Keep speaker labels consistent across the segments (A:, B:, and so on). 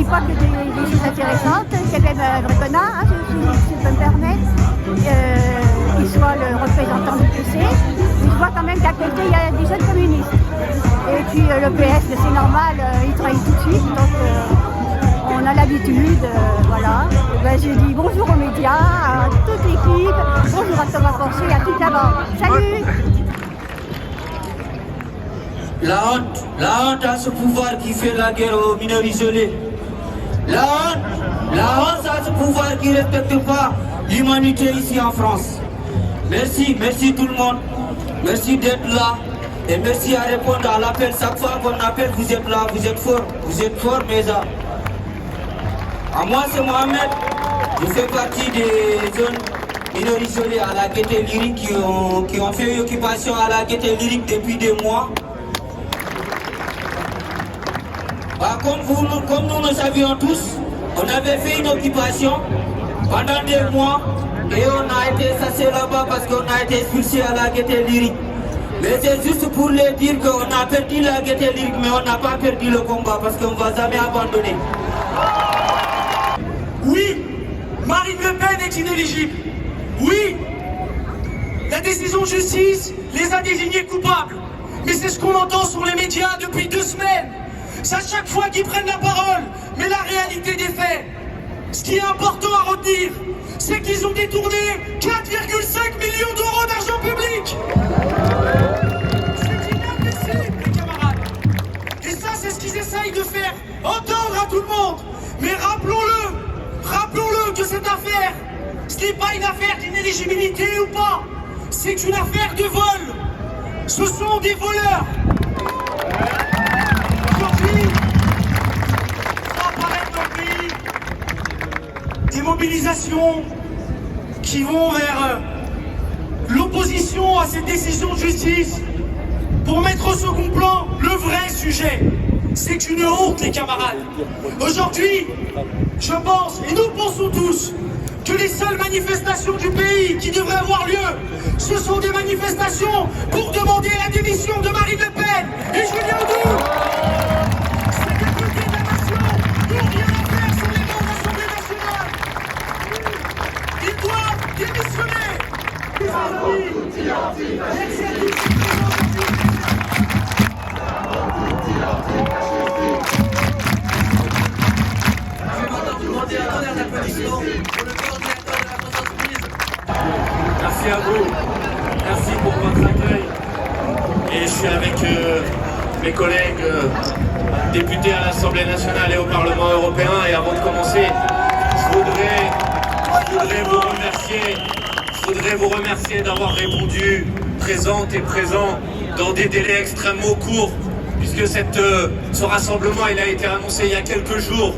A: dis pas que des choses intéressantes, c'est quand même un vrai connard, hein, si je peux me permettre, qu'il soit le représentant du PC. Mais je vois quand même qu'à côté, il y a des jeunes communistes. Et puis le PS, c'est normal, il travaille tout de suite, donc on a l'habitude, voilà. Ben, j'ai dit bonjour aux médias, à toute l'équipe, bonjour à Thomas Porcher, à toute la bande. Salut!
B: La honte a ce pouvoir qui fait la guerre aux mineurs isolés. La honte a ce pouvoir qui ne respecte pas l'humanité ici en France. Merci tout le monde. Merci d'être là. Et merci à répondre à l'appel. Chaque fois qu'on appelle, vous êtes là, vous êtes fort, mes amis. À moi, c'est Mohamed. Je fais partie des jeunes mineurs isolés à la Gaîté Lyrique qui ont fait une occupation à la Gaîté Lyrique depuis des mois. Bah, comme nous le savions tous, on avait fait une occupation pendant des mois et on a été chassé là-bas parce qu'on a été expulsé à la Gaîté Lyrique. Mais c'est juste pour leur dire qu'on a perdu la Gaîté Lyrique, mais on n'a pas perdu le combat parce qu'on ne va jamais abandonner.
C: Oui, Marine Le Pen est inéligible. Oui, la décision de justice les a désignés coupables. Mais c'est ce qu'on entend sur les médias depuis 2 semaines. C'est à chaque fois qu'ils prennent la parole. Mais la réalité des faits, ce qui est important à retenir, c'est qu'ils ont détourné 4,5 millions d'euros d'argent public. C'est inadmissible, les camarades. Et ça, c'est ce qu'ils essayent de faire entendre à tout le monde. Mais rappelons-le que cette affaire, ce n'est pas une affaire d'inéligibilité ou pas. C'est une affaire de vol. Ce sont des voleurs. Aujourd'hui, va apparaître dans le pays des mobilisations qui vont vers l'opposition à cette décision de justice pour mettre au second plan le vrai sujet. C'est une honte, les camarades. Aujourd'hui, je pense, et nous pensons tous, que les seules manifestations du pays qui devraient avoir lieu, ce sont des manifestations pour demander la démission de Marine Le Pen et Julien Audoux. C'est des proclamations pour rien faire sur les bancs de l'Assemblée nationale. Ils doivent démissionner.
D: Merci à vous, merci pour votre accueil. Et je suis avec mes collègues députés à l'Assemblée nationale et au Parlement européen. Et avant de commencer, je voudrais vous remercier d'avoir répondu présente et présent dans des délais extrêmement courts, puisque ce rassemblement il a été annoncé il y a quelques jours.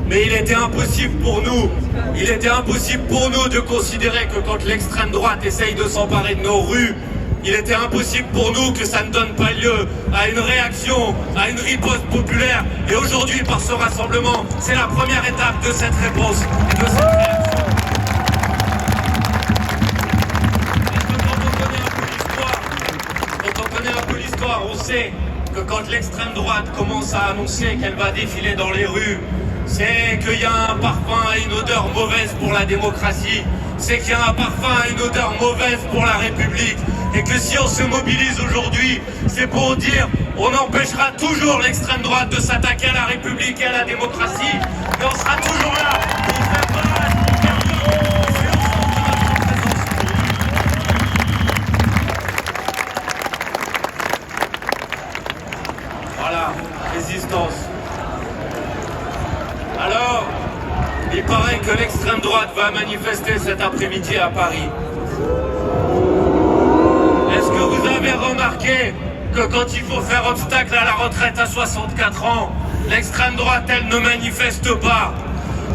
D: Mais il était impossible pour nous de considérer que quand l'extrême droite essaye de s'emparer de nos rues, il était impossible pour nous que ça ne donne pas lieu à une réaction, à une riposte populaire. Et aujourd'hui, par ce rassemblement, c'est la première étape de cette réponse, de cette réaction. Quand on connaît un peu l'histoire, on sait que quand l'extrême droite commence à annoncer qu'elle va défiler dans les rues, c'est qu'il y a un parfum et une odeur mauvaise pour la démocratie, c'est qu'il y a un parfum et une odeur mauvaise pour la République, et que si on se mobilise aujourd'hui, c'est pour dire on empêchera toujours l'extrême droite de s'attaquer à la République et à la démocratie, mais on sera toujours là pour faire barrage, pour faire voilà, résistance. Alors, il paraît que l'extrême droite va manifester cet après-midi à Paris. Est-ce que vous avez remarqué que quand il faut faire obstacle à la retraite à 64 ans, l'extrême droite, elle ne manifeste pas?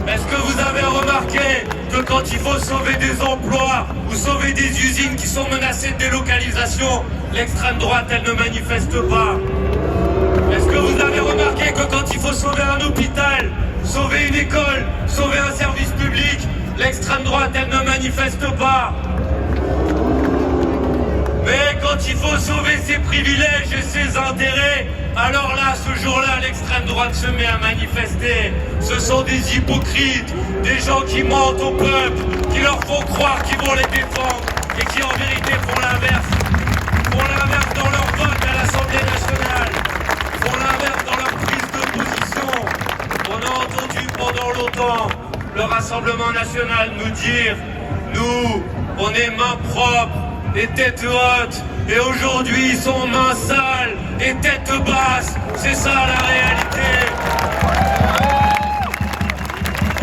D: Est-ce que vous avez remarqué que quand il faut sauver des emplois ou sauver des usines qui sont menacées de délocalisation, l'extrême droite, elle ne manifeste pas? Est-ce que vous avez remarqué que quand il faut sauver un hôpital, sauver une école, sauver un service public, l'extrême droite, elle ne manifeste pas? Mais quand il faut sauver ses privilèges et ses intérêts, alors là, ce jour-là, l'extrême droite se met à manifester. Ce sont des hypocrites, des gens qui mentent au peuple, qui leur font croire qu'ils vont les défendre et qui en vérité font l'inverse. Font l'inverse dans leur vote à l'Assemblée nationale, font l'inverse dans leur prise de position. On a entendu pendant longtemps le Rassemblement national nous dire « Nous, on est mains propres et têtes hautes, et aujourd'hui ils sont mains sales et têtes basses. » C'est ça la réalité.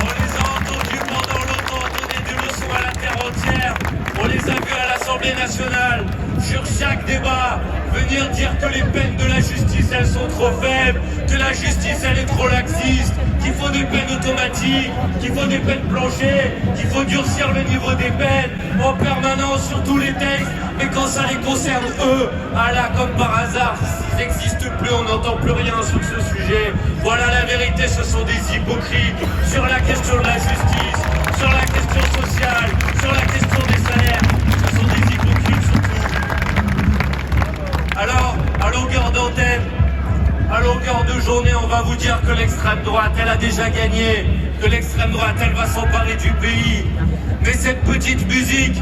D: On les a entendus pendant longtemps donner des leçons à la terre entière. On les a vus à l'Assemblée nationale, sur chaque débat, venir dire que les peines de la justice elles sont trop faibles, que la justice elle est trop laxiste, qu'il faut des peines automatiques, qu'il faut des peines planchées, qu'il faut durcir le niveau des peines en permanence sur tous les textes. Mais quand ça les concerne eux, ah là comme par hasard, s'ils n'existent plus, on n'entend plus rien sur ce sujet. Voilà la vérité, ce sont des hypocrites sur la question de la justice, sur la question sociale, sur la question des salaires. Ce sont des hypocrites surtout. Alors, à longueur d'antenne, à longueur de journée, on va vous dire que l'extrême droite, elle a déjà gagné, que l'extrême droite, elle va s'emparer du pays. Mais cette petite musique,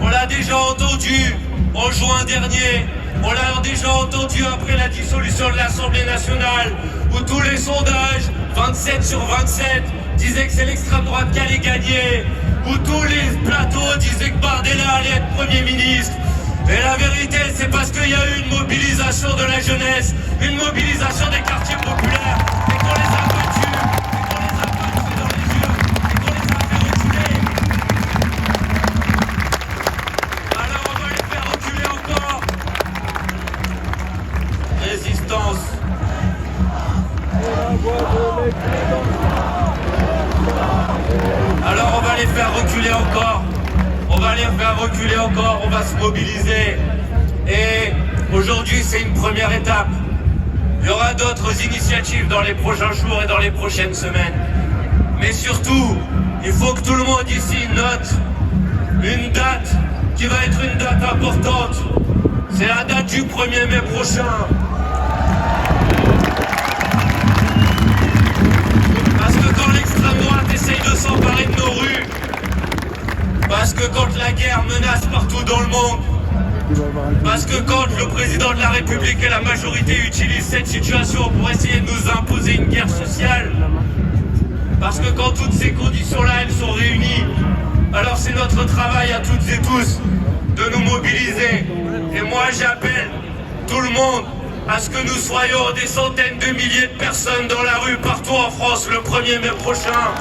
D: on l'a déjà entendue en juin dernier, on l'a déjà entendue après la dissolution de l'Assemblée nationale, où tous les sondages, 27 sur 27, disaient que c'est l'extrême droite qui allait gagner, où tous les plateaux disaient que Bardella allait être Premier ministre. Et la vérité, c'est parce qu'il y a eu une mobilisation de la jeunesse, une mobilisation des quartiers populaires, et qu'on les a battus, et qu'on les a battus dans les yeux, et qu'on les a fait reculer. Alors on va les faire reculer encore. Résistance. Alors on va les faire reculer encore. On va les faire reculer encore, on va se mobiliser. Et aujourd'hui, c'est une première étape. Il y aura d'autres initiatives dans les prochains jours et dans les prochaines semaines. Mais surtout, il faut que tout le monde ici note une date qui va être une date importante. C'est la date du 1er mai prochain. Parce que quand l'extrême droite essaye de s'emparer de nos rues, parce que quand la guerre menace partout dans le monde, parce que quand le président de la République et la majorité utilisent cette situation pour essayer de nous imposer une guerre sociale, parce que quand toutes ces conditions-là, elles sont réunies, alors c'est notre travail à toutes et tous de nous mobiliser. Et moi, j'appelle tout le monde à ce que nous soyons des centaines de milliers de personnes dans la rue partout en France le 1er mai prochain.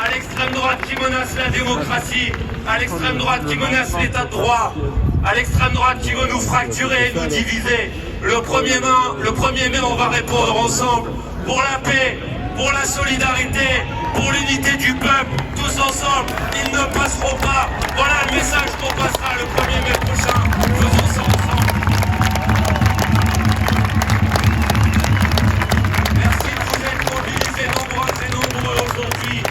D: À l'extrême droite qui menace la démocratie, à l'extrême droite qui menace l'état de droit, à l'extrême droite qui veut nous fracturer et nous diviser. Le 1er mai, on va répondre ensemble pour la paix, pour la solidarité, pour l'unité du peuple, tous ensemble. Ils ne passeront pas. Voilà le message qu'on passera le 1er mai prochain. Faisons ça ensemble. Merci de vous être mobilisés nombreuses et nombreux aujourd'hui.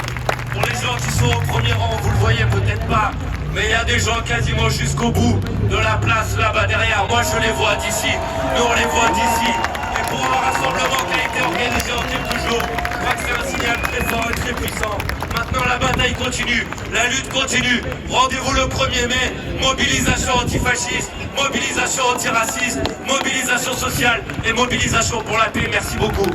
D: Pour les gens qui sont au premier rang, vous le voyez peut-être pas, mais il y a des gens quasiment jusqu'au bout de la place là-bas derrière. Moi je les vois d'ici, nous on les voit d'ici. Et pour un rassemblement qui a été organisé en quelques jours, je crois que c'est un signal très fort et très puissant. Maintenant la bataille continue, la lutte continue. Rendez-vous le 1er mai, mobilisation antifasciste, mobilisation antiraciste, mobilisation sociale et mobilisation pour la paix. Merci beaucoup.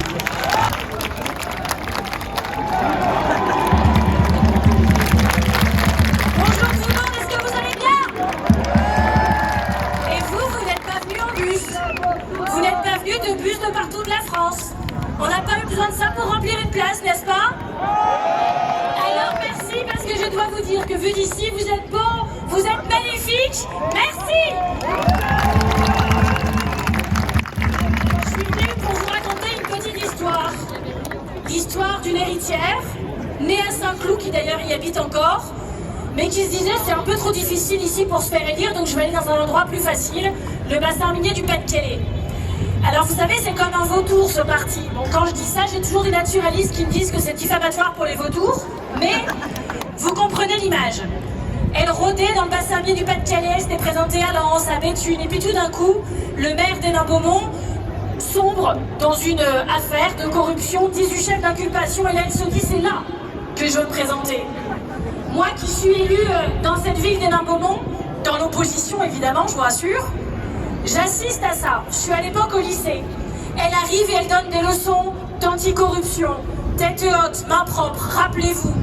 E: De bus de partout de la France. On n'a pas eu besoin de ça pour remplir une place, n'est-ce pas? Alors merci, parce que je dois vous dire que vu d'ici, vous êtes beaux, vous êtes magnifiques. Merci. Je suis venue pour vous raconter une petite histoire. L'histoire d'une héritière, née à Saint-Cloud, qui d'ailleurs y habite encore, mais qui se disait c'est un peu trop difficile ici pour se faire élire, donc je vais aller dans un endroit plus facile, le bassin minier du Pas-de-Calais. Alors vous savez, c'est comme un vautour ce parti. Bon, quand je dis ça, j'ai toujours des naturalistes qui me disent que c'est diffamatoire pour les vautours, mais Vous comprenez l'image. Elle rôdait dans le bassin minier du Pas-de-Calais, elle s'était présentée à Lens, à Béthune, et puis tout d'un coup, le maire d'Hénin-Beaumont sombre dans une affaire de corruption, 18 chefs d'inculpation, et là elle se dit c'est là que je veux me présenter. Moi qui suis élue dans cette ville d'Hénin-Beaumont, dans l'opposition évidemment, je vous rassure, j'assiste à ça. Je suis à l'époque au lycée. Elle arrive et elle donne des leçons d'anticorruption, tête haute, main propre, rappelez-vous.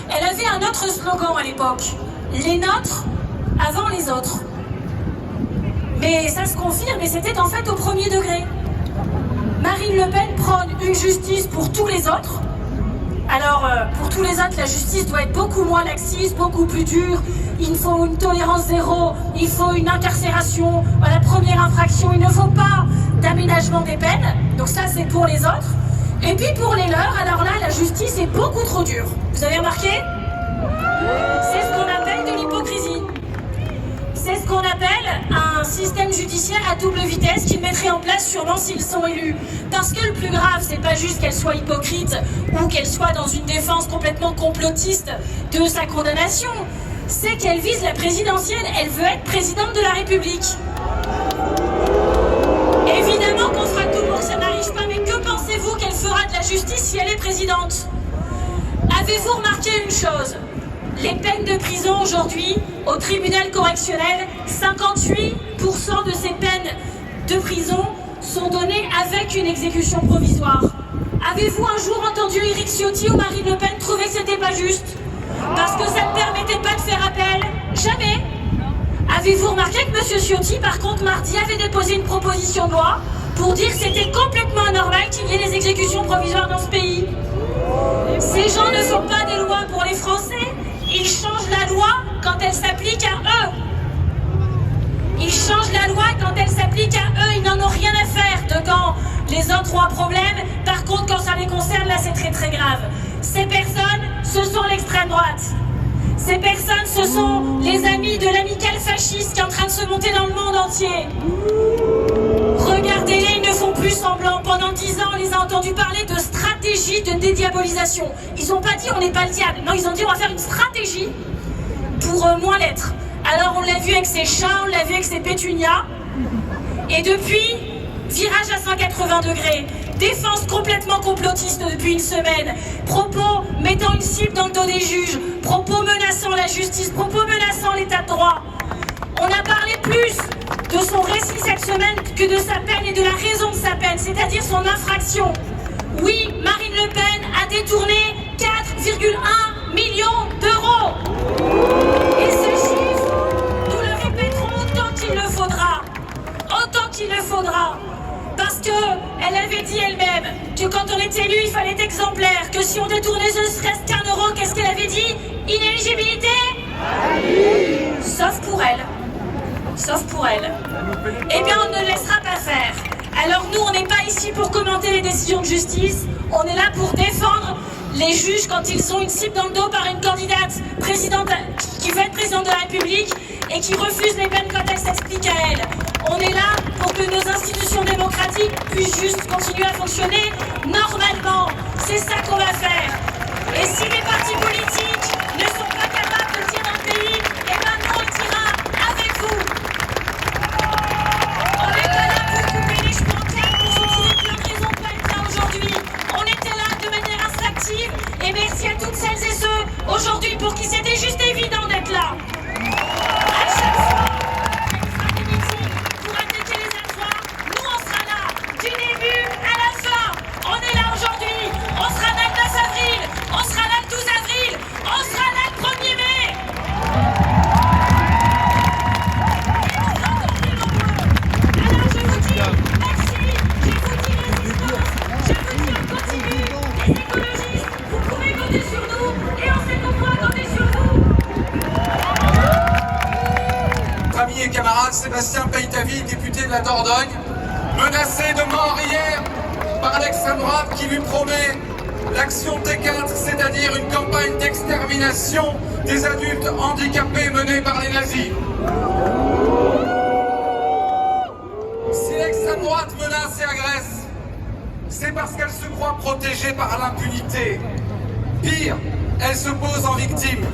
E: Elle avait un autre slogan à l'époque, les nôtres avant les autres. Mais ça se confirme, et c'était en fait au premier degré. Marine Le Pen prône une justice pour tous les autres. Alors, pour tous les autres, la justice doit être beaucoup moins laxiste, beaucoup plus dure. Il faut une tolérance zéro, il faut une incarcération à la première infraction. Il ne faut pas d'aménagement des peines. Donc ça, c'est pour les autres. Et puis pour les leurs, alors là, la justice est beaucoup trop dure. Vous avez remarqué? C'est ce qu'on appelle de l'hypocrisie. C'est ce qu'on appelle un système judiciaire à double vitesse qu'ils mettraient en place sûrement s'ils sont élus. Parce que le plus grave, c'est pas juste qu'elle soit hypocrite ou qu'elle soit dans une défense complètement complotiste de sa condamnation. C'est qu'elle vise la présidentielle, elle veut être présidente de la République. Évidemment qu'on fera tout pour que ça n'arrive pas, mais que pensez-vous qu'elle fera de la justice si elle est présidente? Avez-vous remarqué une chose? Les peines de prison aujourd'hui, au tribunal correctionnel, 58% de ces peines de prison sont données avec une exécution provisoire. Avez-vous un jour entendu Éric Ciotti ou Marine Le Pen trouver que c'était pas juste? Parce que ça ne permettait pas de faire appel? Jamais. Avez-vous remarqué que M. Ciotti, par contre, mardi, avait déposé une proposition de loi pour dire que c'était complètement anormal qu'il y ait des exécutions provisoires dans ce pays? Ces gens ne font pas des lois pour les Français. Ils changent la loi quand elle s'applique à eux. Ils changent la loi quand elle s'applique à eux. Ils n'en ont rien à faire de quand les autres ont un problème. Par contre, quand ça les concerne, là, c'est très très grave. Ces personnes, ce sont l'extrême droite. Ces personnes, ce sont les amis de l'amicale fasciste qui est en train de se monter dans le monde entier. Regardez-les, ils ne font plus semblant. Pendant 10 ans, on les a entendus parler de stratégie de dédiabolisation. Ils n'ont pas dit on n'est pas le diable. Non, ils ont dit on va faire une stratégie pour moins l'être. Alors on l'a vu avec ces chats, on l'a vu avec ces pétunias. Et depuis, virage à 180 degrés. Défense complètement complotiste depuis une semaine. Propos mettant une cible dans le dos des juges. Propos menaçant la justice. Propos menaçant l'état de droit. On a parlé plus de son récit cette semaine que de sa peine et de la raison de sa peine, c'est-à-dire son infraction. Oui, Marine Le Pen a détourné 4,1 millions d'euros. Et ce chiffre, nous le répéterons autant qu'il le faudra. Autant qu'il le faudra. Parce qu'elle avait dit elle-même que quand on est élu, il fallait être exemplaire, que si on détournait ne serait-ce qu'un euro, qu'est-ce qu'elle avait dit? Inéligibilité? Sauf pour elle. Sauf pour elle. Eh bien, on ne laissera pas faire. Alors nous, on n'est pas ici pour commenter les décisions de justice, on est là pour défendre les juges quand ils ont une cible dans le dos par une candidate présidente qui veut être présidente de la République et qui refuse les peines quand elles s'expliquent à elle. On est là pour que nos institutions démocratiques puissent juste continuer à fonctionner normalement. C'est ça qu'on va faire. Et si les partis politiques ne sont pas capables de le dire dans le pays, eh bien nous on le dira avec vous. On n'est pas là pour couper les cheveux en quatre, pour soutenir plein de raisons de pas être là aujourd'hui. On était là de manière instinctive et merci à toutes celles et ceux aujourd'hui pour qui c'était juste évident d'être là. À chaque fois, elle fera des meetings pour attaquer les atoires. Nous on sera là du début à la fin. On est là aujourd'hui. On sera là le 9 avril. On sera là le 12 avril. On sera là le 1er mai. Alors je vous dis merci, je vous dis résistance, je vous dis on continue, les écologistes, vous pouvez compter sur nous et on sait qu'on pourra compter sur vous.
F: Ami et camarade Sébastien Peytavi, député de la Dordogne, menacé de mort hier par l'extrême droite qui lui promet l'action T4, c'est-à-dire une campagne d'extermination des adultes handicapés menée par les nazis. Si l'extrême droite menace et agresse, c'est parce qu'elle se croit protégée par l'impunité. Pire, elle se pose en victime.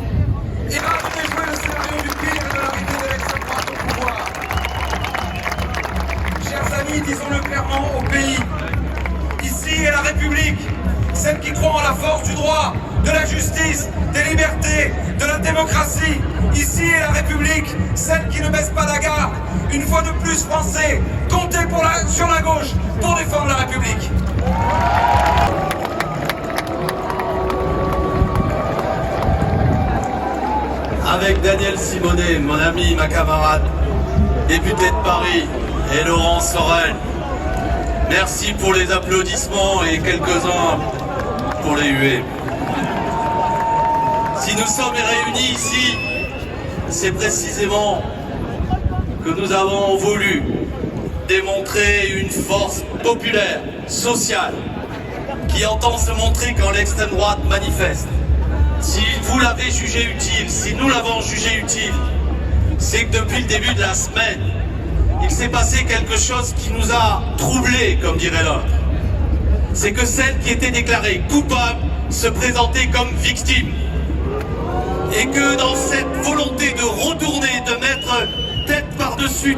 F: Et va jouer le scénario du pire et de l'arrivée de l'extrême droite au pouvoir. Chers amis, disons-le clairement au pays. Ici est la République, celle qui croit en la force du droit, de la justice, des libertés, de la démocratie. Ici est la République, celle qui ne baisse pas la garde. Une fois de plus, Français, comptez sur la gauche pour défendre la République.
G: Avec Daniel Simonet, mon ami, ma camarade, député de Paris, et Laurent Sorel. Merci pour les applaudissements et quelques-uns pour les huées. Si nous sommes réunis ici, c'est précisément que nous avons voulu démontrer une force populaire, sociale, qui entend se montrer quand l'extrême droite manifeste. Si vous l'avez jugé utile, si nous l'avons jugé utile, c'est que depuis le début de la semaine, il s'est passé quelque chose qui nous a troublés, comme dirait l'autre. C'est que celle qui était déclarée coupable se présentait comme victime. Et que dans cette volonté de retourner, de mettre tête par-dessus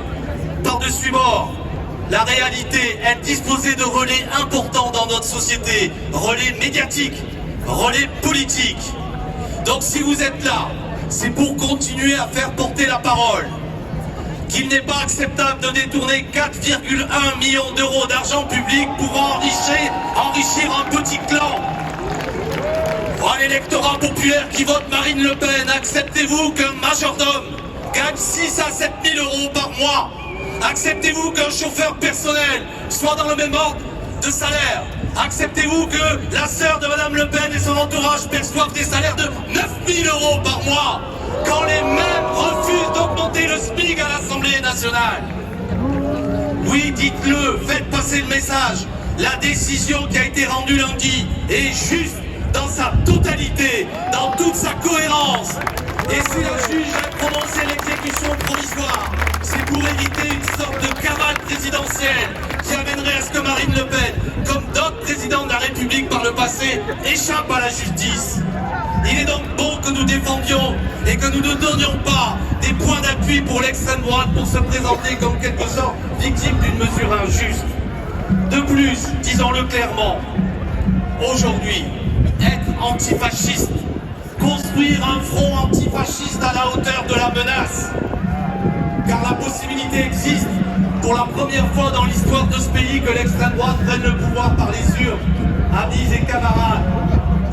G: bord, la réalité, elle disposait de relais importants dans notre société, relais médiatiques, relais politiques. Donc si vous êtes là, c'est pour continuer à faire porter la parole. Qu'il n'est pas acceptable de détourner 4,1 millions d'euros d'argent public pour enrichir un petit clan. L'électorat populaire qui vote Marine Le Pen, acceptez-vous qu'un majordome gagne 6 à 7 000 euros par mois? Acceptez-vous qu'un chauffeur personnel soit dans le même ordre de salaire? Acceptez-vous que la sœur de Madame Le Pen et son entourage perçoivent des salaires de 9 000 euros par mois, quand les mêmes refusent d'augmenter le SMIC à l'Assemblée nationale? Oui, dites-le, faites passer le message. La décision qui a été rendue lundi est juste dans sa totalité, dans toute sa cohérence. Et si la juge a prononcé l'exécution provisoire, c'est pour éviter une sorte de cavale présidentielle qui amènerait à ce que Marine Le Pen, comme d'autres présidents de la République par le passé, échappe à la justice. Il est donc bon que nous défendions et que nous ne donnions pas des points d'appui pour l'extrême droite pour se présenter comme quelque sorte victime d'une mesure injuste. De plus, disons-le clairement, aujourd'hui, être antifasciste, construire un front antifasciste à la hauteur de la menace, car la possibilité existe pour la première fois dans l'histoire de ce pays que l'extrême droite prenne le pouvoir par les urnes. Amis et camarades,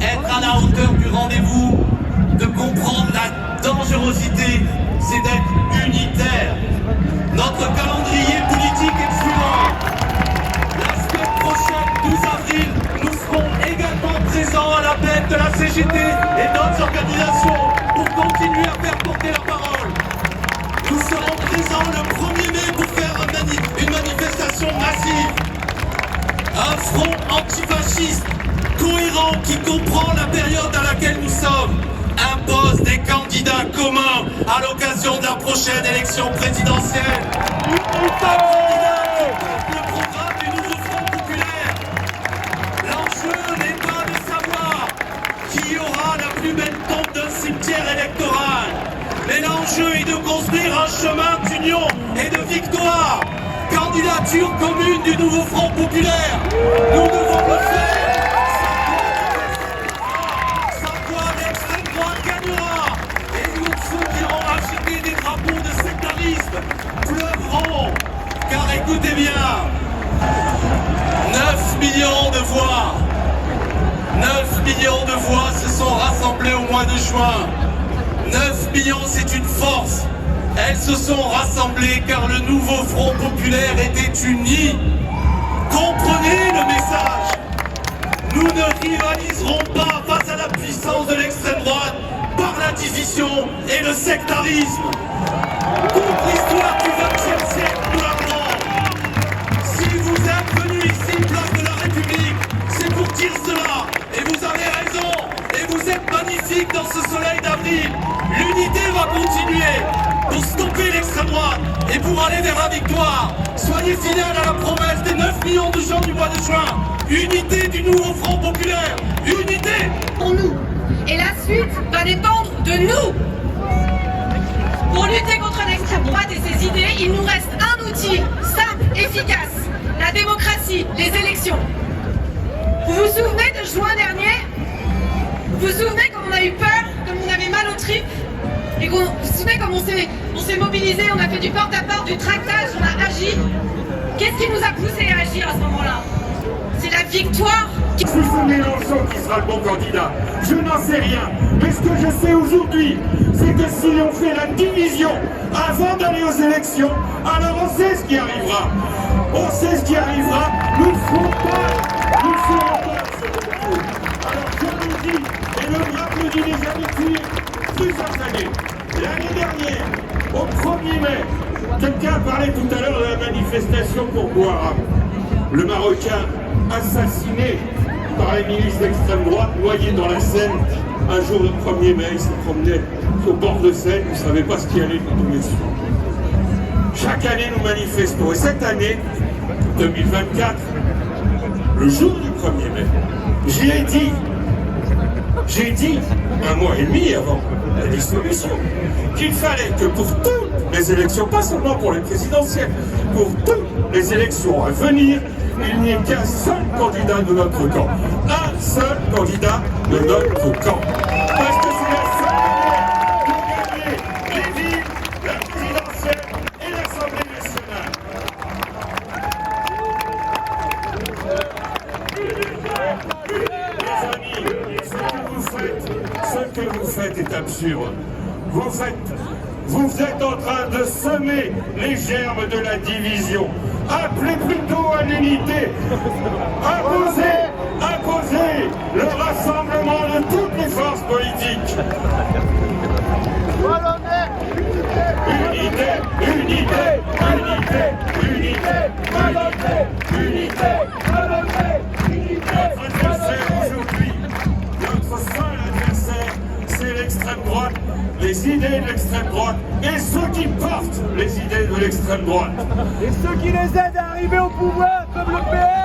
G: être à la hauteur du rendez-vous, de comprendre la dangerosité, c'est d'être unitaire. Notre calendrier politique est le suivant. La semaine prochaine, 12 avril, nous serons également présents à l'appel de la CGT et d'autres organisations pour continuer à faire porter la parole. Nous serons présents le 1er mai pour faire une manifestation massive. Un front antifasciste, cohérent, qui comprend la période à laquelle nous sommes, impose des candidats communs à l'occasion de la prochaine élection présidentielle. Le programme du nouveau Front populaire. L'enjeu n'est pas de savoir qui aura la plus belle tombe d'un cimetière électoral, mais l'enjeu est de construire un chemin d'union et de victoire. Candidature commune du nouveau Front populaire. Nous devons le faire. Sans quoi l'extrême droite gagnera. Et nous, ceux qui auront agité des drapeaux de sectarisme, pleureront. Car écoutez bien, 9 millions de voix. 9 millions de voix se sont rassemblées au mois de juin. 9 millions, c'est une force. Elles se sont rassemblées car le nouveau Front populaire était uni. Comprenez le message. Nous ne rivaliserons pas face à la puissance de l'extrême droite par la division et le sectarisme. Toute l'histoire du XXe siècle nous l'apprend. Si vous êtes venus ici, place de la République, c'est pour dire cela. Et vous avez raison. Et vous êtes magnifiques dans ce soleil d'avril. L'unité va continuer pour stopper l'extrême droite et pour aller vers la victoire. Soyez fidèles à la promesse des 9 millions de gens du mois de juin. Unité du nouveau Front populaire. Unité.
H: Pour nous, Et la suite va dépendre de nous. Pour lutter contre l'extrême droite et ses idées, il nous reste un outil simple, efficace, la démocratie, les élections. Vous vous souvenez de juin dernier? Vous vous souvenez comme on a eu peur, comme on avait mal aux tripes? Et vous vous souvenez comme on s'est mobilisé, on a fait du porte-à-porte, du tractage, on a agi? Qu'est-ce qui nous a poussé à agir à ce moment-là? C'est la victoire.
C: C'est ce Mélenchon qui sera le bon candidat. Je n'en sais rien. Mais ce que je sais aujourd'hui, c'est que si on fait la division avant d'aller aux élections, alors on sait ce qui arrivera. On sait ce qui arrivera. Nous ne ferons pas. Nous ne ferons pas ce concours. Alors je vous dis, et le bras me dit déjà depuis plusieurs années. L'année dernière, au 1er mai, quelqu'un parlait tout à l'heure de la manifestation pour Bouara. Le Marocain assassiné par les milices d'extrême droite, noyé dans la Seine. Un jour, le 1er mai, il se promenait au bord de Seine, il ne savait pas ce qui allait lui tomber dessus. Chaque année, nous manifestons. Et cette année, 2024, le jour du 1er mai, j'ai dit, un mois et demi avant la dissolution, qu'il fallait que pour toutes les élections, pas seulement pour les présidentielles, pour toutes les élections à venir, il n'y ait qu'un seul candidat de notre camp. Un seul candidat de notre camp. Parce que c'est la seule manière de gagner les villes, la présidentielle et l'Assemblée nationale. Les amis, ce que vous faites est absurde. Vous êtes en train de semer les germes de la division. Appelez plutôt à l'unité. Imposez le rassemblement de toutes les forces politiques. Unité, unité, unité, unité, Notre adversaire aujourd'hui, notre seul adversaire, c'est l'extrême droite, les idées de l'extrême droite et ceux qui portent les idées de l'extrême droite.
I: Et ceux qui les aident à arriver au pouvoir, comme le PS.